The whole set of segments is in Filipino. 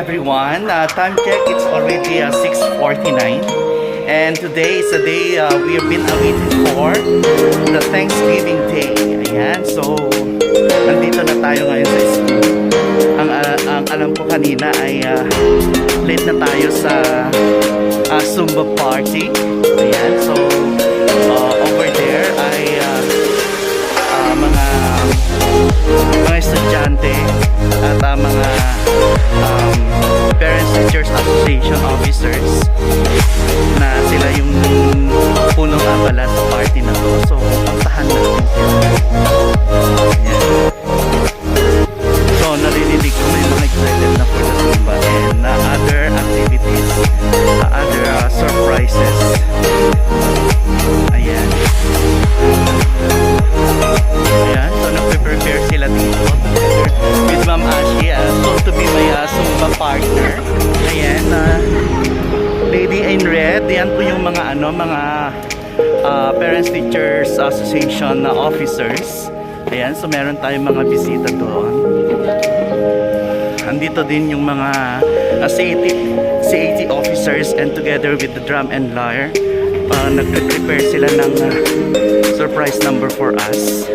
everyone. Time check, it's already 6:49. And today is the day we have been awaiting for, the Thanksgiving Day. Ayan, so nandito na tayo ngayon sa school. Ang alam ko kanina ay late na tayo sa Zumba party. Ayan, so over there ay mga estudyante at mga Parents Teachers Association officers na sila yung punong abala sa party na to. So, puntahan natin sila. Ayan. So, naririnig ko may mga excited na for the Zumba and other activities, other surprises. Ayan. Ayan, so nagpe-prepare sila dito together with Ma'am Ashi, soon to be my Zumba partner. Ayan, Lady in Red, yan po yung mga Parents Teachers Association officers. Ayan, so meron tayong mga bisita doon. Andito din yung mga CAT officers, and together with the drum and lyre, nagpe-prepare sila ng surprise number for us.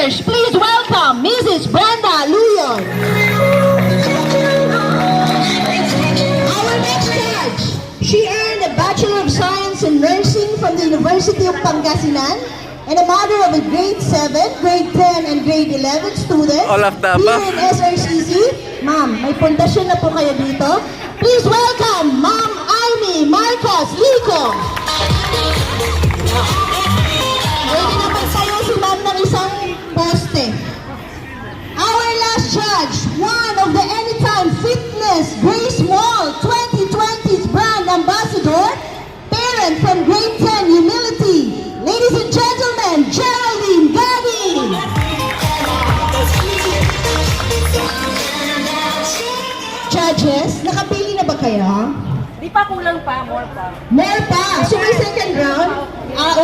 dancers, please welcome Mrs. Brenda Luyon. Our next judge, she earned a Bachelor of Science in Nursing from the University of Pangasinan and a mother of a grade 7, grade 10, and grade 11 students All of the here above. in SRCC. Ma'am, may pundasyon na po kayo dito. Please welcome Ma'am Amy Marcos Lico. Ready naman kayo si Ma'am ng isang poste. Our last judge, one of the Anytime Fitness Grace Mall 2020's brand ambassador, parent from grade 10 Humility. Ladies and gentlemen, Geraldine Gadi. Judges, nakapili na ba kayo? Di pa, kulang pa, more pa. More pa. So may second round?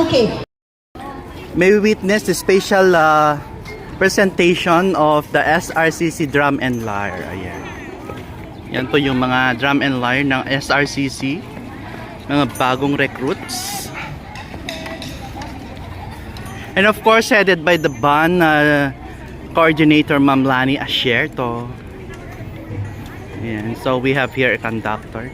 Okay. May we witness the special presentation of the SRCC Drum and Lyre. Ayan. Yan po yung mga drum and lyre ng SRCC. Mga bagong recruits. And of course, headed by the band coordinator, Ma'am Lani Asierto. Ayan. So we have here a conductor.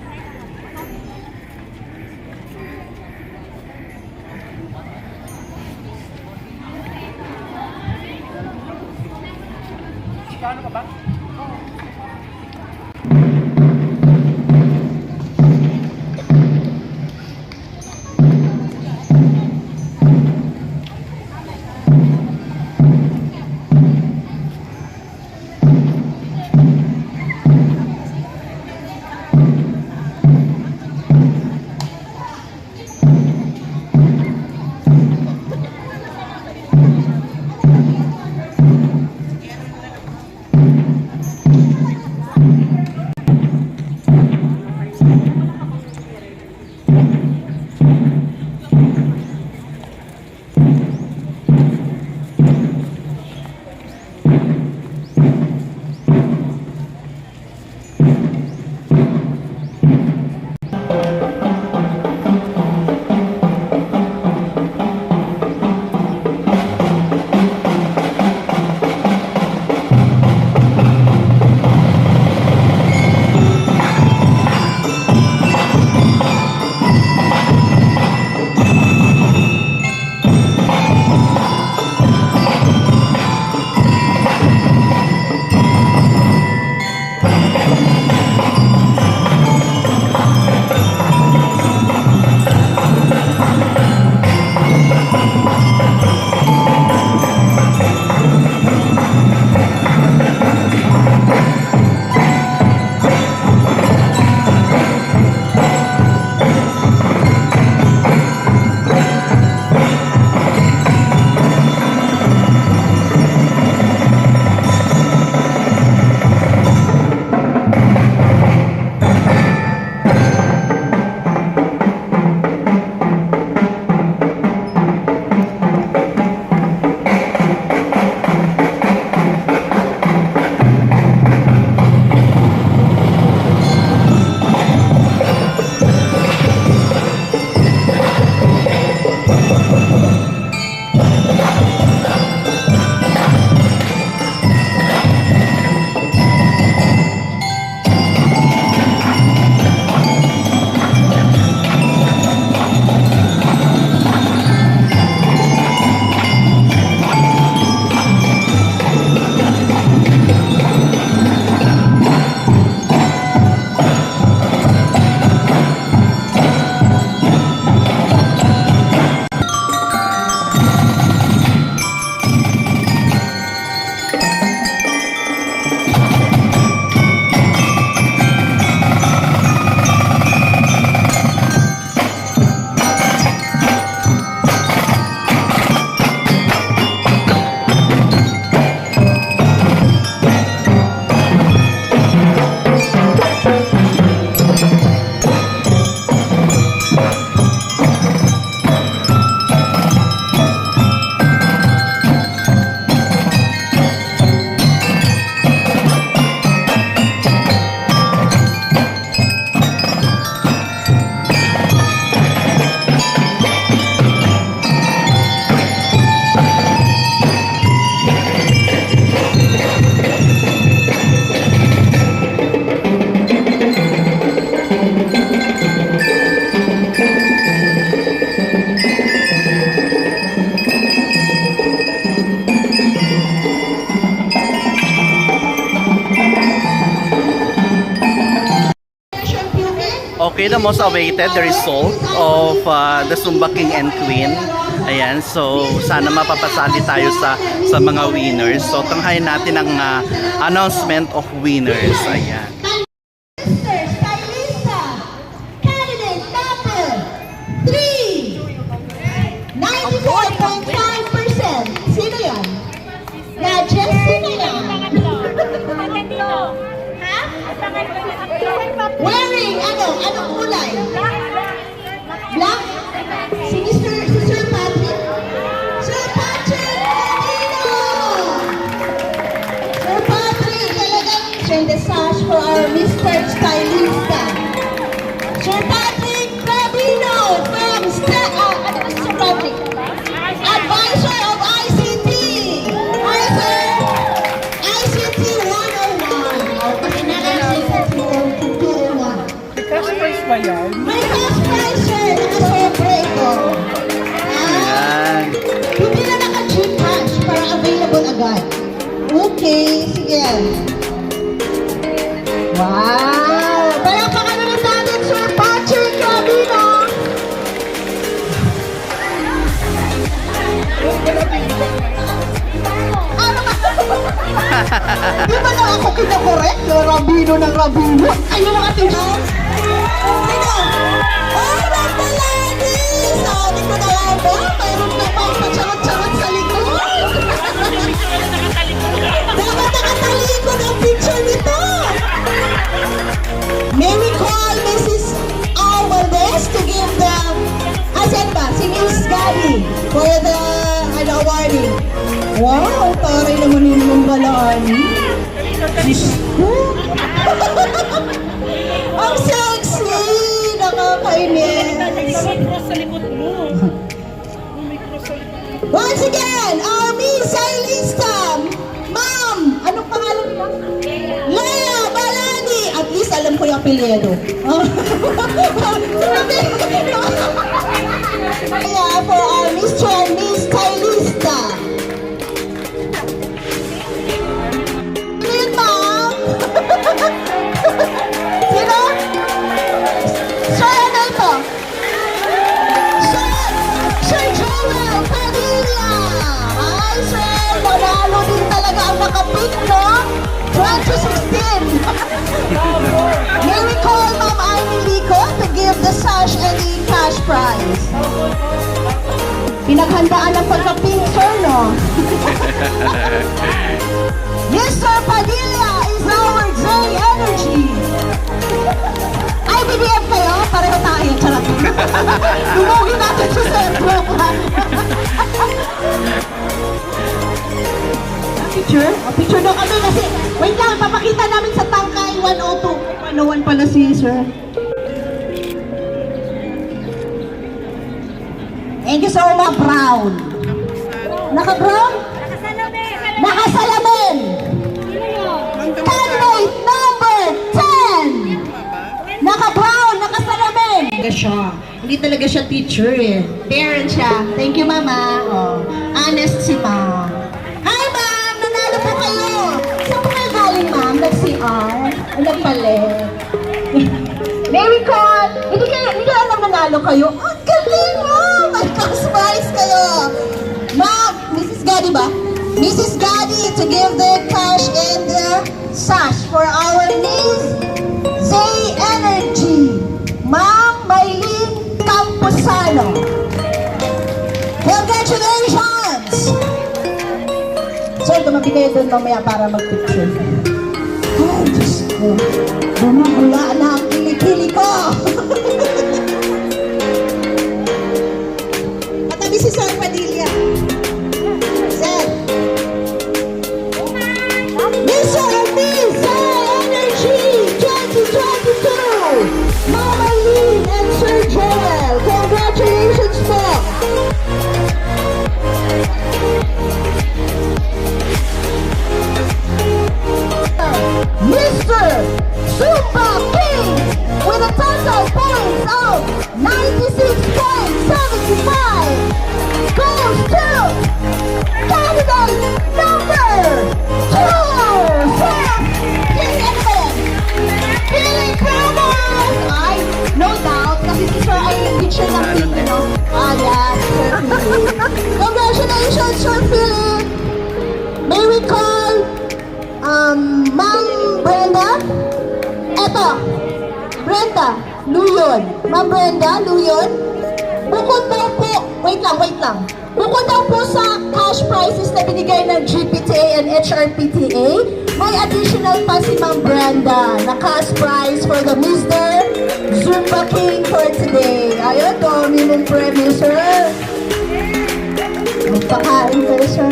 Paano ka ba? Okay, the most awaited, the result of the Zumba King and Queen. Ayan, so sana mapapasali tayo sa mga winners. So tanghayin natin ang announcement of winners. Ayan. Mr. Stylista, candidate number 3, 94.5%. Sino yan? Gadget, sino yan? Wearing, anong kulay? Black? Si Sir Patrick? Sir Patrick Aquino! Sir Patrick, talagang share the sash for our Mr. Stylista. Sir Patrick Rabino from Sir Patrick? Advisor of ICT. Hi, sir. ICT 101. Okay, na ICT 101. Cash prize ba yan? May cash prize, sir. Nakasobre ito. Ayan. Hindi na naka-Gcash para available agad. Okay, sige. Wow! Palakpakan na lang natin, Sir Patrick Rabino. Ano ba? Di ba lang ako kinakorek? Rabino ng Rabino. Ayun ang ating house. Sino? Oh, Magdalani! Sabi ko na nga ba? Mayroon na pa pa-charot-charot sa likod. Dapat nakatalikod ang picture nito. May we call Mrs. Alvarez to give the... Asan ba? Si Miss Gabby for the awarding. Wow, taray naman yun ng Balani. Diyos ko. Ang sexy! Nakakainis. Sa likod mo. Once again, our Miss Stylista, Ma'am, anong pangalan niya? Lea Balani. At least alam ko yung apelyido. Kaya for our Mr. and Miss Stylista. Sino, Ma'am? Sino? Sir, ano ito? Sir Joel Padilla! Hi, sir! Manalo din talaga ang nakapik, no? 2016! May we call Ma'am Amy Lico to give the sash and the cash prize. Pinaghandaan ang pagka-pink, sir, no? Mr. Padilla is our J Energy. Ay, BBM kayo? Pareho tayo. Charot. Lumugin natin si Sir Brook. Picture? Picture daw kami kasi, wait lang, papakita namin sa Tangkay 102. 101 pala si Sir. Thank you so much, Brown. Naka-brown? Nakasalamin! Candidate number 10! Naka-brown, nakasalamin! Siya. Hindi talaga siya teacher eh. Parent siya. Thank you, Mama. Oh. Honest si Ma'am. Hi, Ma'am! Nanalo po kayo! Saan po kayo galing, Ma'am? Nag-CR? O nagpalit? May we call? Hindi ka alam nanalo kayo? Ang galing, Ma'am! May cash prize kayo! Ma'am, Mrs. Gadi ba? Mrs. Gadi to give the cash and the sash for our niece, Zay Energy. Ma'am Maylene Camposano. Congratulations! Sir, tumabi kayo doon mamaya para mag-picture. Ay, Diyos ko. Bumagula na ang kilikili ko. Patabi si Sir Padilla. Sir. Mr. and Miss Energy 2022. Mama Lee and Sir Joel. Congratulations po. Mr. Zumba King with a total points ito. Brenda, Luyon. Ma'am Brenda, Luyon. Bukod daw po, wait lang. Bukod daw po sa cash prizes na binigay ng GPTA and HRPTA, may additional pa si Ma'am Brenda na cash prize for the Mr. Zumba King for today. Ayun to, minimum premium, sir. Magpakain kayo, sir.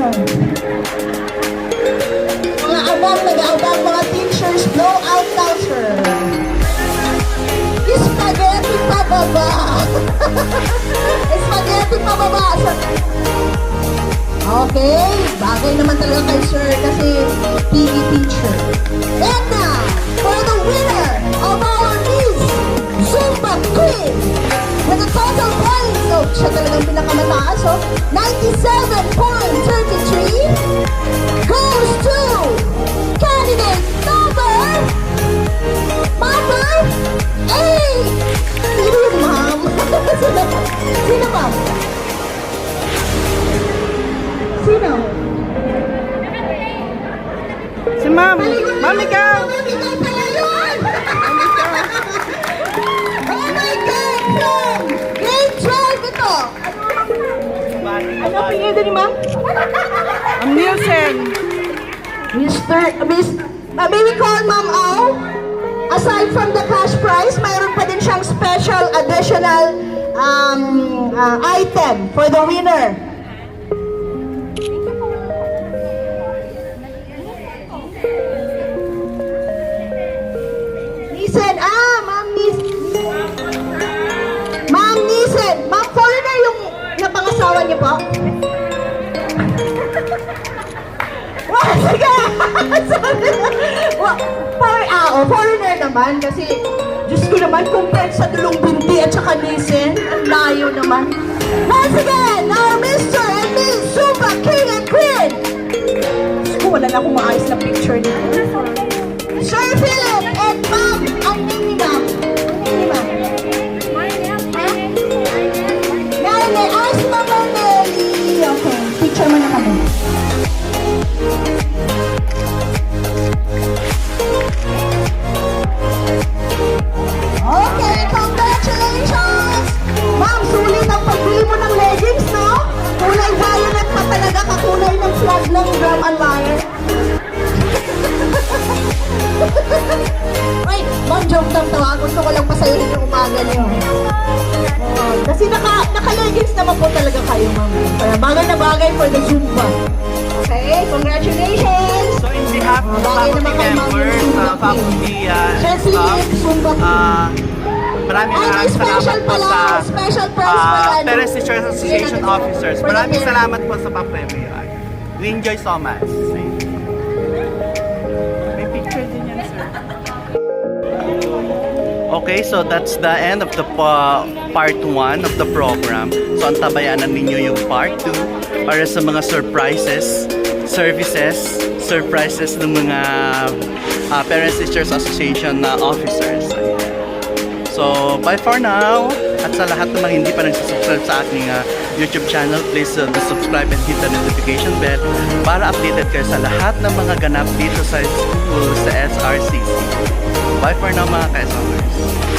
Mga abang, nag-aabang mga teachers, blow out now, sir. Spaghetti pababa. Spaghetti pababa. Okay, bagay naman talaga kay sir kasi PE teacher. And now, for the winner of our Miss Zumba Queen with a total points, so siya talagang pinakamataas, so 97.33 goes to candidate number 8! Sino yun, ma'am? Sino, ma'am? Sino? Si ma'am. Ma'am, ikaw. Ma'am, ikaw pala yun! Oh my God, ma'am! Grade 12 ito! Ano pinili ni ma'am? Ma'am Nielsen. May we call Ma'am Au? Aside from the cash prize, mayroon pa din siyang special additional item for the winner. Nisen, Ma'am Nisen. Ma'am, foreigner yung napangasawa niyo po? Wow, sige! Foreigner naman kasi Diyos ko naman, compared sa Dulong Binti at saka Nisen, ang layo naman. Once again, our Mr. and Miss Zumba King and Queen! Diyos ko, wala na akong maayos na picture nito. Sir Philip and Ma'am, ang name ni Ma'am? Nelly, si Mama Nelly. Okay, picture mo na kami. Okay, congratulations! Ma'am, sulit ang pagbili mo ng leggings, no? Kulay violet pa talaga, kakulay ng flag ng drum and wire. Ay, ma'am, joke lang tawa. Gusto ko lang pasayahin yung umaga niyo. Kasi naka-leggings naman po talaga kayo, ma'am. Kaya bagay na bagay for the Zumba. Okay, congratulations! So in behalf of the Bagay naman faculty kay Ma'am members, yung Zumba faculty Sir staff, Philip, Zumba maraming Ay, may salamat special po pala, sa special prize pala, no? Parents Teachers Association Sige, officers. for the Maraming parents. salamat po sa pa-premyo. We enjoy so much. May picture din yan, sir. Okay, so that's the end of the part 1 of the program. So antabayanan ninyo yung part 2 para sa mga surprises, surprises ng mga Parents Teachers Association na officers. Ayan. So, bye for now. At sa lahat ng mga hindi pa nagsusubscribe sa aking YouTube channel, please subscribe and hit the notification bell para updated kayo sa lahat ng mga ganap dito sa school sa SRCC. Bye for now mga ka-SRCC.